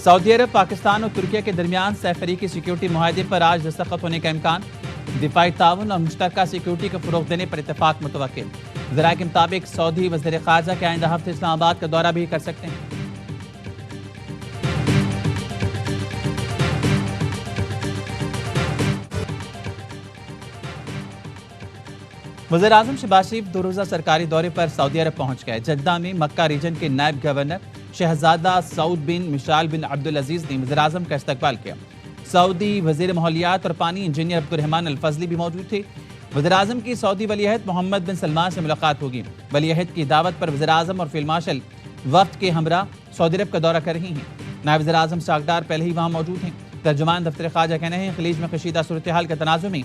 سعودی عرب، پاکستان اور ترکیہ کے درمیان سہ فریقی سیکیورٹی معاہدے پر آج دستخط ہونے کا امکان۔ دفاعی تعاون اور مشترکہ سیکیورٹی کو فروغ دینے پر اتفاق متوقع۔ ذرائع کے مطابق سعودی وزیر خارجہ کے آئندہ ہفتے اسلام آباد کا دورہ بھی کر سکتے ہیں۔ وزیر اعظم شہباز شریف 2 روزہ سرکاری دورے پر سعودی عرب پہنچ گئے۔ جدہ میں مکہ ریجن کے نائب گورنر شہزادہ سعود بن مشال بن عبدالعزیز نے وزیر اعظم کا استقبال کیا۔ سعودی وزیر ماحولیات اور پانی انجینئر عبدالرحمن الفضلی بھی موجود تھے۔ وزیر اعظم کی سعودی ولی عہد محمد بن سلمان سے ملاقات ہوگی۔ ولی عہد کی دعوت پر وزیر اعظم اور فیلڈ مارشل وفد کے ہمراہ سعودی عرب کا دورہ کر رہی ہیں۔ نائب وزیر اعظم ساکھدار پہلے ہی وہاں موجود ہیں۔ ترجمان دفتر خارجہ کہنے ہیں خلیج میں کشیدہ صورتحال کے تناظر میں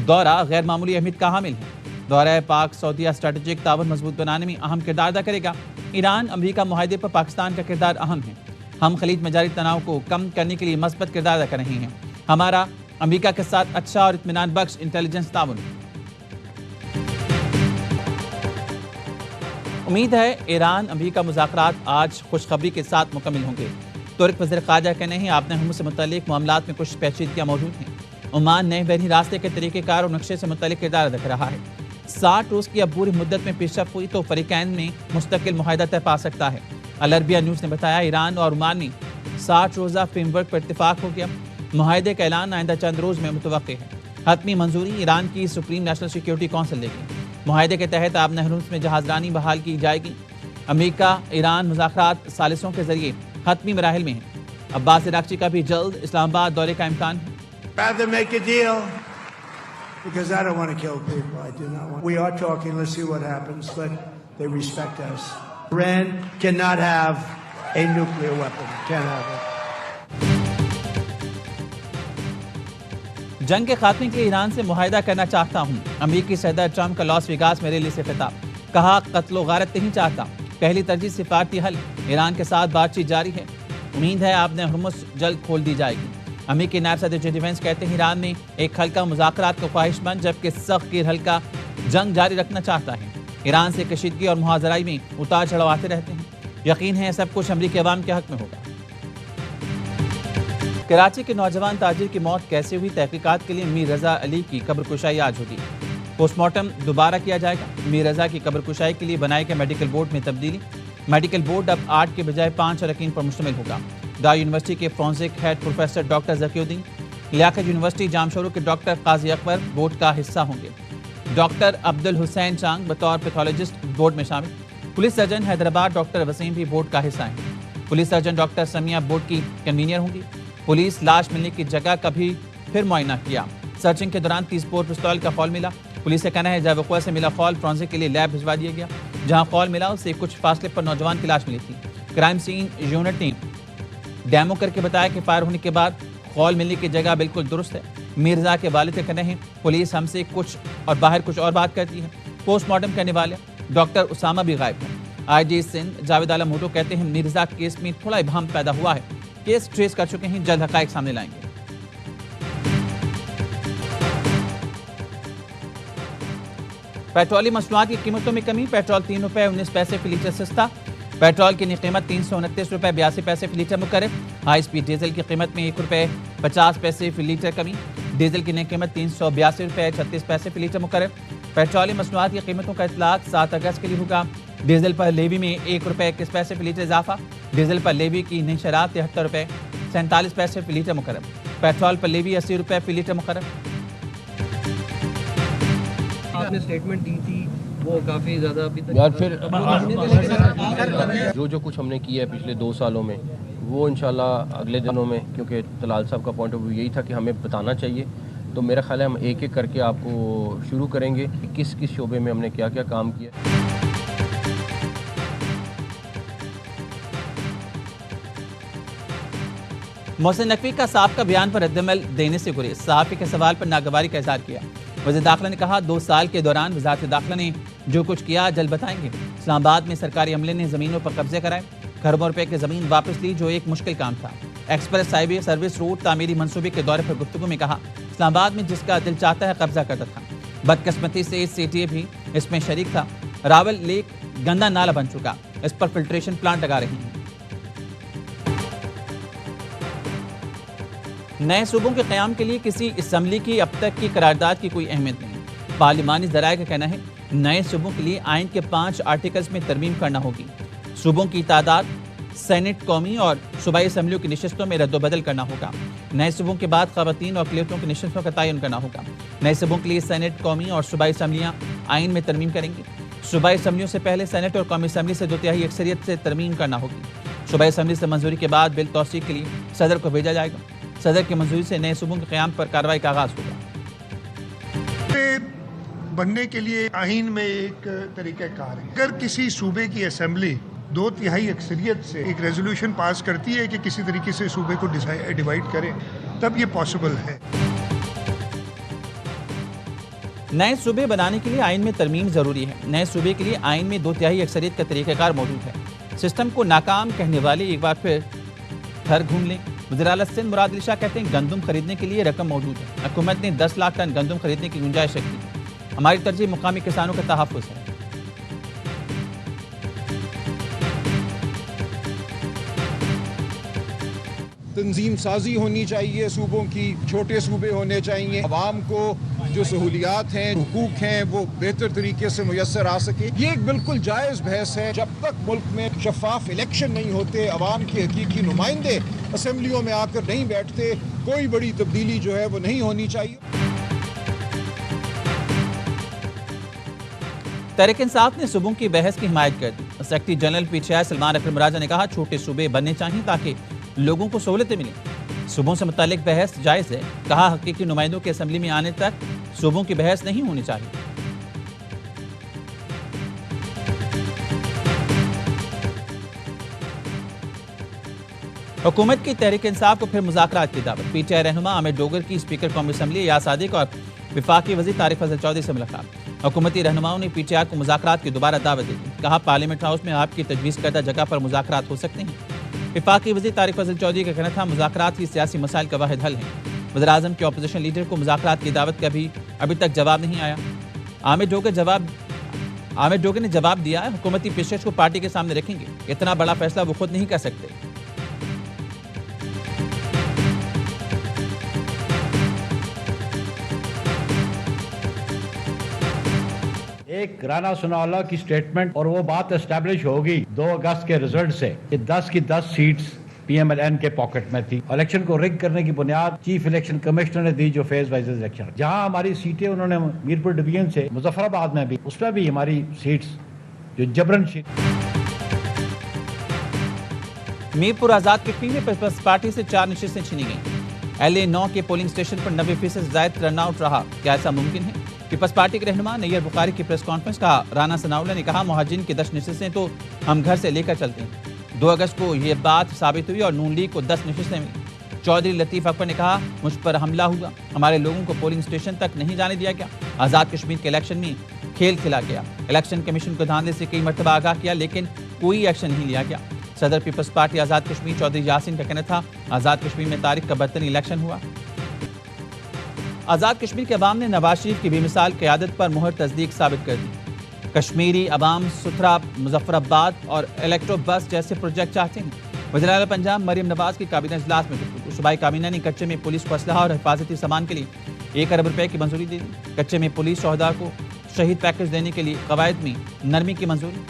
دورہ غیر معمولی اہمیت کا حامل ہے۔ دورہ پاک سعودیہ اسٹریٹجک تعاون مضبوط بنانے میں اہم کردار ادا کرے گا۔ ایران امریکہ معاہدے پر پاکستان کا کردار اہم ہے۔ ہم خلیج میں جاری تناؤ کو کم کرنے کے لیے مثبت کردار ادا کر رہے ہیں۔ ہمارا امریکہ کے ساتھ اچھا اور اطمینان بخش انٹیلیجنس تعاون ہے۔ امید ہے ایران امریکہ مذاکرات آج خوشخبری کے ساتھ مکمل ہوں گے۔ ترک وزیر خارجہ کہنے ہیں آپنے ہرمز سے متعلق معاملات میں کچھ پیچیدگیاں موجود ہیں۔ عمان نئے بحری راستے کے طریقہ کار اور نقشے سے متعلق کردار ادا کر رہا ہے۔ 60 روز کی عبوری مدت میں پیش رفت ہوئی تو فریقین میں مستقل معاہدہ طے پا سکتا ہے۔ العربیہ نیوز نے بتایا ایران اور عمان میں 60 روزہ فریم ورک پر اتفاق ہو گیا۔ معاہدے کا اعلان آئندہ چند روز میں متوقع ہے۔ حتمی منظوری ایران کی سپریم نیشنل سیکیورٹی کونسل دے گی۔ معاہدے کے تحت آبنہ ہرمز میں جہاز رانی بحال کی جائے گی۔ امریکہ ایران مذاکرات ثالثوں کے ذریعے حتمی مراحل میں ہیں۔ عباس عراقچی کا بھی جلد اسلام آباد دورے کا امکان ہے۔ Rather make a deal, because I don't want to kill people. I do not want. We are talking. Let's see what happens. But they respect us. Iran cannot have a nuclear weapon. Can't have it. جنگ کے خاتمے کے لیے ایران سے معاہدہ کرنا چاہتا ہوں۔ امریکی صدر ٹرمپ کا لاس ویگاس میں ریلی سے خطاب۔ کہا قتل و غارت نہیں چاہتا، پہلی ترجیح سفارتی حل۔ ایران کے ساتھ بات چیت جاری ہے۔ امید ہے آبنہ ہرمز جلد کھول دی جائے گی۔ امریکی نائب صدر جے ڈی وینس کہتے ہیں ایران میں ایک ہلکا مذاکرات کا خواہش مند جبکہ سخت گیر ہلکا جنگ جاری رکھنا چاہتا ہے۔ ایران سے کشیدگی اور محاذرائی میں اتار چڑھاؤ آتے رہتے ہیں۔ یقین ہے سب کچھ امریکی عوام کے حق میں ہوگا۔ کراچی کے نوجوان تاجر کی موت کیسے ہوئی، تحقیقات کے لیے میر رضا علی کی قبر کشائی آج ہوگی۔ پوسٹ مارٹم دوبارہ کیا جائے گا۔ میر رضا کی قبر کشائی کے لیے بنائے گئے میڈیکل بورڈ میں تبدیلی۔ میڈیکل بورڈ اب 8 کے بجائے 5 اراکین پر مشتمل ہوگا۔ ڈا یونیورسٹی کے فورنزک ہیڈ پروفیسر ڈاکٹر ذکی الدین، لیاقت یونیورسٹی جامشورو کے ڈاکٹر قاضی اکبر بورڈ کا حصہ ہوں گے۔ ڈاکٹر عبد الحسین چانگ بطور پیتھولوجسٹ بورڈ میں شامل۔ Police surgeon Hyderabad doctor Waseem بھی بورڈ کا حصہ ہیں۔ Police surgeon doctor Sumaiya board کی کنوینئر ہوں گی۔ پولیس لاش ملنے کی جگہ کا بھی پھر معائنہ کیا۔ سرچنگ کے دوران 30 بور پستول کا خول ملا۔ پولیس کا کہنا ہے جائے وقوع سے ملا خول فورنزک کے لیے لیب بھجوا دیا گیا۔ جہاں خول ملا اس سے کچھ فاصلے پر نوجوان کی لاش ملی تھی۔ کرائم سین یونٹ نے ڈیمو کر کے بتایا کہ فائر ہونے کے بعد خول ملنے کی جگہ بالکل درست ہے۔ مرزا کے والد کا کہنا ہے پولیس ہم سے کچھ اور باہر کچھ اور بات کرتی ہے۔ پوسٹ مارٹم کرنے والے ڈاکٹر اسامہ بھی غائب ہیں۔ آئی جی سندھ جاوید عالم بھٹو کہتے ہیں مرزا کیس میں تھوڑا ابہام پیدا ہوا ہے۔ کیس ٹریس کر چکے ہیں، جلد حقائق سامنے لائیں گے۔ پیٹرولی مصنوعات کی قیمتوں میں کمی، پیٹرول 3 روپے 19 پیسے فی لیٹر سستا۔ پیٹرول کی نئی قیمت 329 روپے 82 پیسے فی لیٹر مقرر۔ ہائی سپیڈ ڈیزل کی قیمت میں 1 روپے 50 پیسے فی لیٹر کمی۔ ڈیزل کی نئی قیمت 382 روپے 36 پیسے فی لیٹر مقرر۔ پیٹرولی مصنوعات کی قیمتوں کا اطلاق 7 اگست کے لیے ہوگا۔ ڈیزل پر لیوی میں 1 روپے 21 پیسے فی لیٹر اضافہ۔ ڈیزل پر لیوی کی نئی شرح 73 روپے 47 پیسے فی لیٹر مقرر۔ پیٹرول پر لیوی 80 روپے فی لیٹر مقرر۔ آپ نے سٹیٹمنٹ دی تھی وہ کافی زیادہ ابھی تک یار پھر جو کچھ ہم نے کیا ہے پچھلے 2 سالوں میں وہ انشاءاللہ اگلے دنوں میں، کیونکہ طلال صاحب کا پوائنٹ آف ویو یہی تھا کہ ہمیں بتانا چاہیے، تو میرا خیال ہے ہم ایک ایک کر کے آپ کو شروع کریں گے کہ کس کس شعبے میں ہم نے کیا کیا کام کیا۔ محسن نقوی کا صاحب کا بیان پر رد عمل دینے سے گریز، صحافی کے سوال پر ناگواری کا اظہار کیا۔ وزیر داخلہ نے کہا 2 سال کے دوران وزارت داخلہ نے جو کچھ کیا جلد بتائیں گے۔ اسلام آباد میں سرکاری عملے نے زمینوں پر قبضے کرائے، کروڑوں روپے کی زمین واپس لی جو ایک مشکل کام تھا۔ ایکسپریس ہائی وے سروس روڈ تعمیری منصوبے کے دورے پر گفتگو میں کہا اسلام آباد میں جس کا دل چاہتا ہے قبضہ کرتا تھا۔ بدقسمتی سے سی ٹی اے بھی اس میں شریک تھا۔ راول لیک گندا نالہ بن چکا، اس پر فلٹریشن پلانٹ لگا رہی ہیں۔ نئے صوبوں کے قیام کے لیے کسی اسمبلی کی اب تک کی قرارداد کی کوئی اہمیت نہیں۔ پارلیمانی ذرائع کا کہنا ہے نئے صوبوں کے لیے آئین کے 5 آرٹیکلز میں ترمیم کرنا ہوگی۔ صوبوں کی تعداد، سینٹ، قومی اور صوبائی اسمبلیوں کی نشستوں میں رد و بدل کرنا ہوگا۔ نئے صوبوں کے بعد خواتین اور اقلیتوں کی نشستوں کا تعین کرنا ہوگا۔ نئے صوبوں کے لیے سینٹ، قومی اور صوبائی اسمبلیاں آئین میں ترمیم کریں گی۔ صوبائی اسمبلیوں سے پہلے سینٹ اور قومی اسمبلی سے 2/3 اکثریت سے ترمیم کرنا ہوگی۔ صوبائی اسمبلی سے منظوری کے بعد بل توثیق کے لیے صدر کو بھیجا جائے گا۔ صدر کی منظوری سے نئے صوبوں کے قیام پر کارروائی کا آغاز ہوگا۔ بننے کے لیے آئین میں ایک طریقہ کار ہے۔ اگر کسی صوبے کی اسمبلی 2/3 اکثریت سے ایک ریزولوشن پاس کرتی ہے کہ کسی طریقے سے صوبے کو ڈیوائیڈ کرے، تب یہ پاسبل ہے۔ نئے صوبے بنانے کے لیے آئین میں ترمیم ضروری ہے۔ نئے صوبے کے لیے آئین میں 2/3 اکثریت کا طریقہ کار موجود ہے۔ سسٹم کو ناکام کہنے والے ایک بار پھر گھر گھوم لیں۔ وزیر اعلیٰ سندھ مراد علی شاہ کہتے ہیں گندم خریدنے کے لیے رقم موجود ہے۔ حکومت نے 10 لاکھ ٹن گندم خریدنے کی گنجائش رکھی۔ ہماری ترجیح مقامی کسانوں کا تحفظ ہے۔ تنظیم سازی ہونی چاہیے صوبوں کی، چھوٹے صوبے ہونے چاہیے، عوام کو جو سہولیات ہیں، حقوق ہیں، وہ بہتر طریقے سے میسر آ سکے۔ یہ ایک بالکل جائز بحث ہے۔ جب تک ملک میں شفاف الیکشن نہیں ہوتے، عوام کے حقیقی نمائندے اسمبلیوں میں آ کر نہیں بیٹھتے، کوئی بڑی تبدیلی جو ہے وہ نہیں ہونی چاہیے۔ تحریک انصاف نے صوبوں کی بحث کی حمایت کر دی۔ سیکرٹری جنرل PTI سلمان اکرم راجہ نے کہا چھوٹے صوبے بننے چاہیے تاکہ لوگوں کو سہولتیں ملیں۔ صوبوں سے متعلق بحث جائز ہے۔ کہا حقیقی نمائندوں کے اسمبلی میں آنے تک صوبوں کی بحث نہیں ہونی چاہیے۔ حکومت کی تحریک انصاف کو پھر مذاکرات کی دعوت۔ PTI رہنما عامر ڈوگر کی اسپیکر قومی اسمبلی ایاز صادق اور وفاقی وزیر طارق فضل چودھری سے ملاقات۔ حکومتی رہنماؤں نے PTI کو مذاکرات کی دوبارہ دعوت دی۔ کہا پارلیمنٹ ہاؤس میں آپ کی تجویز کردہ جگہ پر مذاکرات ہو سکتے ہیں۔ وفاقی وزیر طارق فضل چودھری کا کہنا تھا مذاکرات ہی سیاسی مسائل کا واحد حل ہے۔ وزیر اعظم کے اپوزیشن لیڈر کو مذاکرات کی دعوت کا بھی ابھی تک جواب نہیں آیا۔ عامر ڈوگر نے جواب دیا ہے حکومتی پیشکش کو پارٹی کے سامنے رکھیں گے۔ اتنا بڑا فیصلہ وہ خود نہیں کر سکتے۔ ایک رانا ثناءاللہ کی سٹیٹمنٹ اور وہ بات اسٹیبلش ہوگی 2 اگست کے رزلٹ سے کہ 10 کی 10 سیٹس PMLN کے پاکٹ میں تھی۔ الیکشن کو رگ کرنے کی بنیاد چیف الیکشن کمشنر نے دی جو فیز وائز الیکشن، جہاں ہماری سیٹیں انہوں نے میرپور ڈویژن سے مظفر آباد میں بھی، اس میں بھی ہماری سیٹس جو جبرن میرپور آزاد کشمیر میں پیپلز پارٹی سے 4 نشستیں چھینی گئیں۔ LA9 کے پولنگ اسٹیشن پر 90% زائد ٹرن آؤٹ رہا۔ کیا ایسا ممکن ہے؟ پیپلز پارٹی کے رہنما نیئر بخاری کی پریس کانفرنس کا رانا ثناءاللہ نے کہا مہاجرین کی 10 نشستیں تو ہم گھر سے لے کر چلتے ہیں۔ 2 اگست کو یہ بات ثابت ہوئی اور نون لیگ کو 10 نشستیں ملی۔ چودھری لطیف اکبر نے کہا مجھ پر حملہ ہوا، ہمارے لوگوں کو پولنگ اسٹیشن تک نہیں جانے دیا گیا، آزاد کشمیر کے الیکشن میں کھیل کھیلا گیا، الیکشن کمیشن کو دھاندلی سے کئی مرتبہ آگاہ کیا لیکن کوئی ایکشن نہیں لیا گیا۔ صدر پیپلز پارٹی آزاد کشمیر چودھری یاسین کا کہنا تھا آزاد کشمیر میں تاریخ کا بدترین الیکشن ہوا۔ آزاد کشمیر کے عوام نے نواز شریف کی بے مثال قیادت پر مہر تصدیق ثابت کر دی۔ کشمیری عوام ستھرا مظفر آباد اور الیکٹرو بس جیسے پروجیکٹ چاہتے ہیں۔ وزیر اعلیٰ پنجاب مریم نواز کی کابینہ اجلاس میں صوبائی کابینہ نے کچے میں پولیس کو اسلحہ اور حفاظتی سامان کے لیے 1 ارب روپے کی منظوری دے دی۔ کچے میں پولیس شہداء کو شہید پیکج دینے کے لیے قواعد میں نرمی کی منظوری۔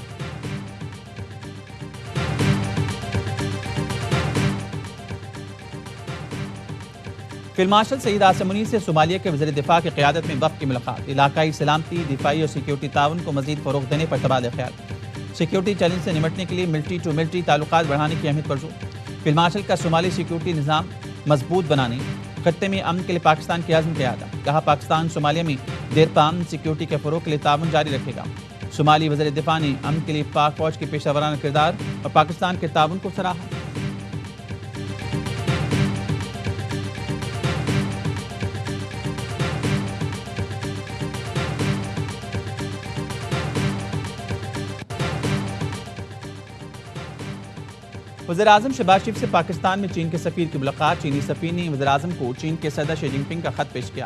فیلڈ مارشل سعید عاصم منیر سے صومالیہ کے وزیر دفاع کی قیادت میں وفد کی ملاقات۔ علاقائی سلامتی، دفاعی اور سیکیورٹی تعاون کو مزید فروغ دینے پر تبادلہ خیال۔ سیکیورٹی چیلنج سے نمٹنے کے لیے ملٹری ٹو ملٹری تعلقات بڑھانے کی اہمیت پر زور۔ فیلڈ مارشل کا صومالی سیکیورٹی نظام مضبوط بنانے، خطے میں امن کے لیے پاکستان کے عزم کا اعادہ۔ کہا پاکستان صومالیہ میں دیرپا امن سیکیورٹی کے فروغ کے لیے تعاون جاری رکھے گا۔ صومالی وزیر دفاع نے امن کے لیے پاک فوج کے پیشہ ورانہ کردار اور پاکستان کے تعاون کو سراہا۔ وزیر اعظم شہباز شریف سے پاکستان میں چین کے سفیر کی ملاقات۔ چینی سفیر نے وزیر اعظم کو چین کے صدر شی جن پنگ کا خط پیش کیا۔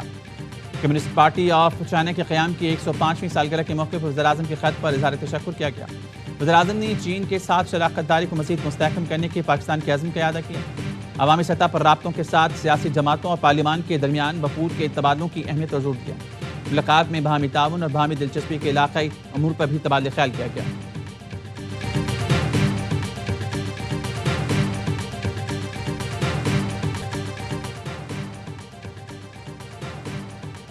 کمیونسٹ پارٹی آف چائنا کے قیام کی 105ویں سالگرہ کے موقع پر وزیر اعظم کے خط پر اظہار تشکر کیا گیا۔ وزیر اعظم نے چین کے ساتھ شراکت داری کو مزید مستحکم کرنے کے پاکستان کے عزم کا اعادہ کیا۔ عوامی سطح پر رابطوں کے ساتھ سیاسی جماعتوں اور پارلیمان کے درمیان وفود کے تبادلوں کی اہمیت پر زور دیا۔ ملاقات میں باہمی تعاون اور باہمی دلچسپی کے علاقائی امور پر بھی تبادلہ خیال کیا گیا۔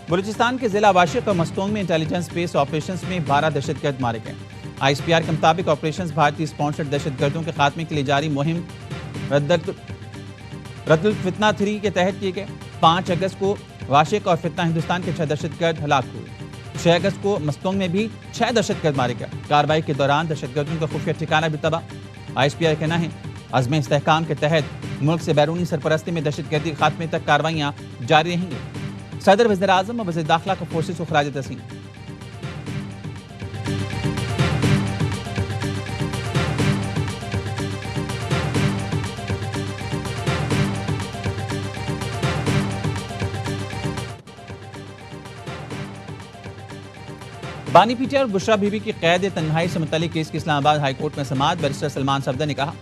بلوچستان کے ضلع واشق اور مستونگ میں انٹیلیجنس بیس آپریشنز میں 12 دہشت گرد مارے گئے۔ آئی ایس پی آر کے مطابق آپریشنز بھارتی اسپانسرڈ دہشت گردوں کے خاتمے کے لیے جاری مہم رد الفتنہ 3 کے تحت کیے گئے۔ 5 اگست کو واشق اور فتنہ ہندوستان کے 6 دہشت گرد ہلاک ہوئے۔ 6 اگست کو مستونگ میں بھی 6 دہشت گرد مارے گئے۔ کارروائی کے دوران دہشت گردوں کا خفیہ ٹھکانہ بھی تباہ۔ آئی ایس پی آر کا کہنا ہے عزم استحکام کے تحت ملک سے بیرونی سرپرستی میں دہشت گردی خاتمے تک کارروائیاں جاری رہیں گی۔ صدر وزیر اعظم اور وزیر داخلہ کا فورسز کو خراج تحسین۔ بانی پی ٹی اور بشرا بی بی کی قید تنہائی سے متعلق کیس کی اسلام آباد ہائی کورٹ میں سماعت۔ بیرسٹر سلمان صفدر نے کہا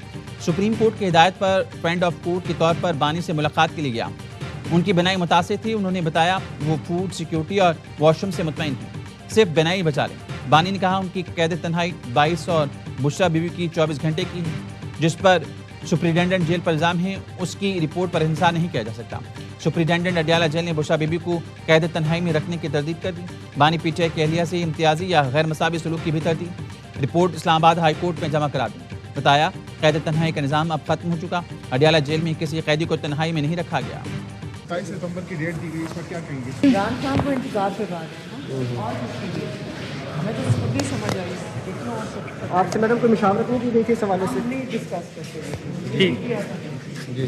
سپریم کورٹ کی ہدایت پر فرینڈ آف کورٹ کے طور پر بانی سے ملاقات کے لیے گیا۔ ان کی بینائی متاثر تھی۔ انہوں نے بتایا وہ فوڈ سیکیورٹی اور واش روم سے مطمئن ہیں، صرف بینائی بچا لیں۔ بانی نے کہا ان کی قید تنہائی 22 اور بشرا بیوی کی 24 گھنٹے کی ہے، جس پر سپرنٹینڈنٹ جیل پر الزام ہے، اس کی رپورٹ پر انحصار نہیں کیا جا سکتا۔ سپرنٹینڈنٹ اڈیالہ جیل نے بشرا بیوی کو قید تنہائی میں رکھنے کی تردید کر دی۔ بانی پی ٹی آئی کی اہلیہ سے امتیازی یا غیر مساوی سلوک کی بھی تردید۔ رپورٹ اسلام آباد ہائی کورٹ میں جمع کرا دی۔ بتایا قید تنہائی کا نظام اب ختم ہو چکا۔ اڈیالہ جیل میں کسی قیدی کو تنہائی میں نہیں رکھا گیا۔ 27 ستمبر کی ڈیٹ دی گئی، اس پر کیا کہیں گے؟ عمران خان کو انتظار کر رہا ہے نا، اور کس کے لیے ہمیں تو خود ہی سمجھ آئی ہے۔ دیکھنا آپ سے میڈم کوئی مشاورت نہیں کی گئی تھی اس حوالے سے؟ ہم نے ڈسکس کرتے ہوئے جی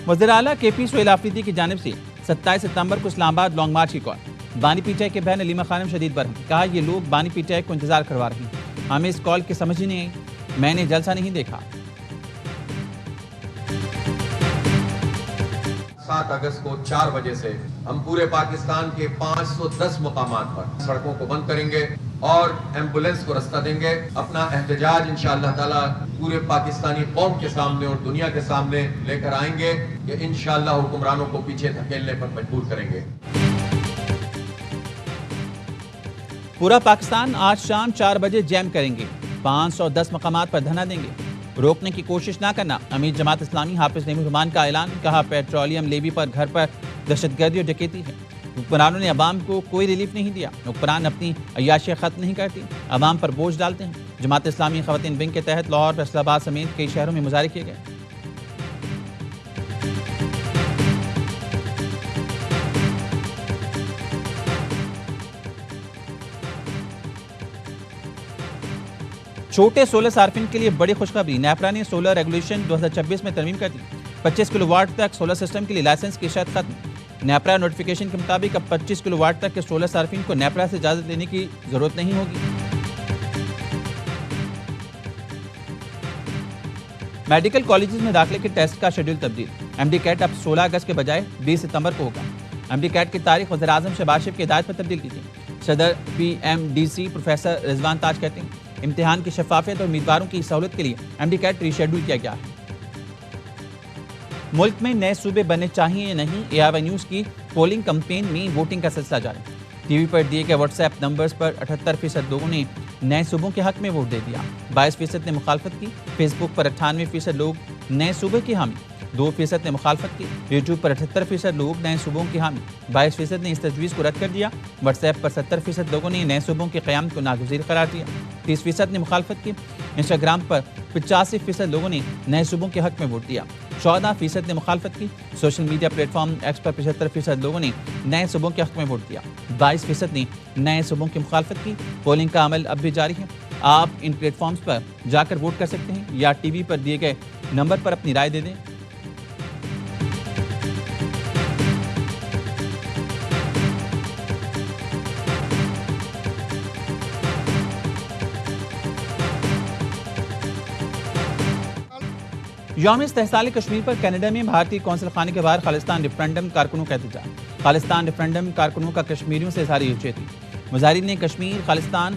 وزیر اعلیٰ کے پی سہیل آفریدی کی جانب سے 27 ستمبر کو اسلام آباد لانگ مارچ کی کال۔ بانی پی ٹی آئی کے بہن علیمہ خانم شدید برہم، کہا یہ لوگ بانی پی ٹی آئی کو انتظار کروا رہے ہیں، ہمیں اس کال کی سمجھ ہی نہیں آئی، میں نے جلسہ نہیں دیکھا۔ 7 اگست کو 4 بجے سے ہم پورے پاکستان کے 510 مقامات پر سڑکوں کو بند کریں گے اور ایمبولینس کو رستہ دیں گے۔ اپنا احتجاج انشاءاللہ تعالی پورے پاکستانی قوم کے سامنے اور دنیا کے سامنے لے کر آئیں گے کہ انشاءاللہ حکمرانوں کو پیچھے دھکیلنے پر مجبور کریں گے۔ پورا پاکستان آج شام 4 بجے جیم کریں گے، 510 مقامات پر دھرنا دیں گے، روکنے کی کوشش نہ کرنا۔ امیر جماعت اسلامی حافظ نعیم الرحمان کا اعلان، کہا پیٹرولیم لیوی پر گھر پر دہشت گردی اور ڈکیتی ہے۔ حکمرانوں نے عوام کو کوئی ریلیف نہیں دیا، حکمران اپنی عیاشی ختم نہیں کرتی، عوام پر بوجھ ڈالتے ہیں۔ جماعت اسلامی خواتین ونگ کے تحت لاہور، فیصل آباد سمیت کئی شہروں میں مظاہرے کیے گئے۔ چھوٹے سولر صارفین کے لیے بڑی خوشخبری، نیپرا نے سولر ریگولیشن 2026 میں ترمیم کر دی۔ 25 کلو واٹ تک سولر سسٹم کے لیے لائسنس کی شرط ختم۔ نیپرا نوٹیفیکیشن کے مطابق اب 25 کلو واٹ تک کے سولر صارفین کو نیپرا سے اجازت لینے کی ضرورت نہیں ہوگی۔ میڈیکل کالجز میں داخلے کے ٹیسٹ کا شیڈول تبدیل، ایم ڈی کیٹ اب 16 اگست کے بجائے 20 ستمبر کو ہوگا۔ ایم ڈی کیٹ کی تاریخ وزیر اعظم شہباز شریف کی ہدایت پر تبدیل کی گئی۔ صدر P M D C professor Rizwan Taj کہتے ہیں امتحان کی شفافیت اور امیدواروں کی سہولت کے لیے ایم ڈی کیٹ ری شیڈول کیا گیا ہے۔ ملک میں نئے صوبے بننے چاہیے یا نہیں، اے آئی وائی نیوز کی پولنگ کمپین میں ووٹنگ کا سلسلہ جاری۔ ٹی وی پر دیے گئے واٹس ایپ نمبرز پر 78% لوگوں نے نئے صوبوں کے حق میں ووٹ دے دیا، 22% نے مخالفت کی۔ فیس بک پر 98% لوگ نئے صوبے کی حامی، 2% نے مخالفت کی۔ یوٹیوب پر 78% لوگ نئے صوبوں کی حامی، 22% نے اس تجویز کو رد کر دیا۔ واٹس ایپ پر 70% لوگوں نے نئے صوبوں کے قیام کو ناگزیر قرار دیا، 30% نے مخالفت کی۔ انسٹاگرام پر 85% لوگوں نے نئے صوبوں کے حق میں ووٹ دیا، 14% نے مخالفت کی۔ Social media platform X پر 75% لوگوں نے نئے صوبوں کے حق میں ووٹ دیا، 22% نے نئے صوبوں کی مخالفت کی۔ پولنگ کا عمل اب بھی جاری ہے، آپ ان پلیٹ فارمز پر جا کر ووٹ کر سکتے ہیں یا ٹی وی پر دیے گئے نمبر پر اپنی رائے دے دیں۔ یوم استحصال کشمیر پر کینیڈا میں بھارتی قونصل خانے کے باہر خالصتان ریفرنڈم کارکنوں کا احتجاج۔ خالصتان ریفرنڈم کارکنوں کا کشمیریوں سے اظہار یکجہتی، مظاہرین نے کشمیر خالصتان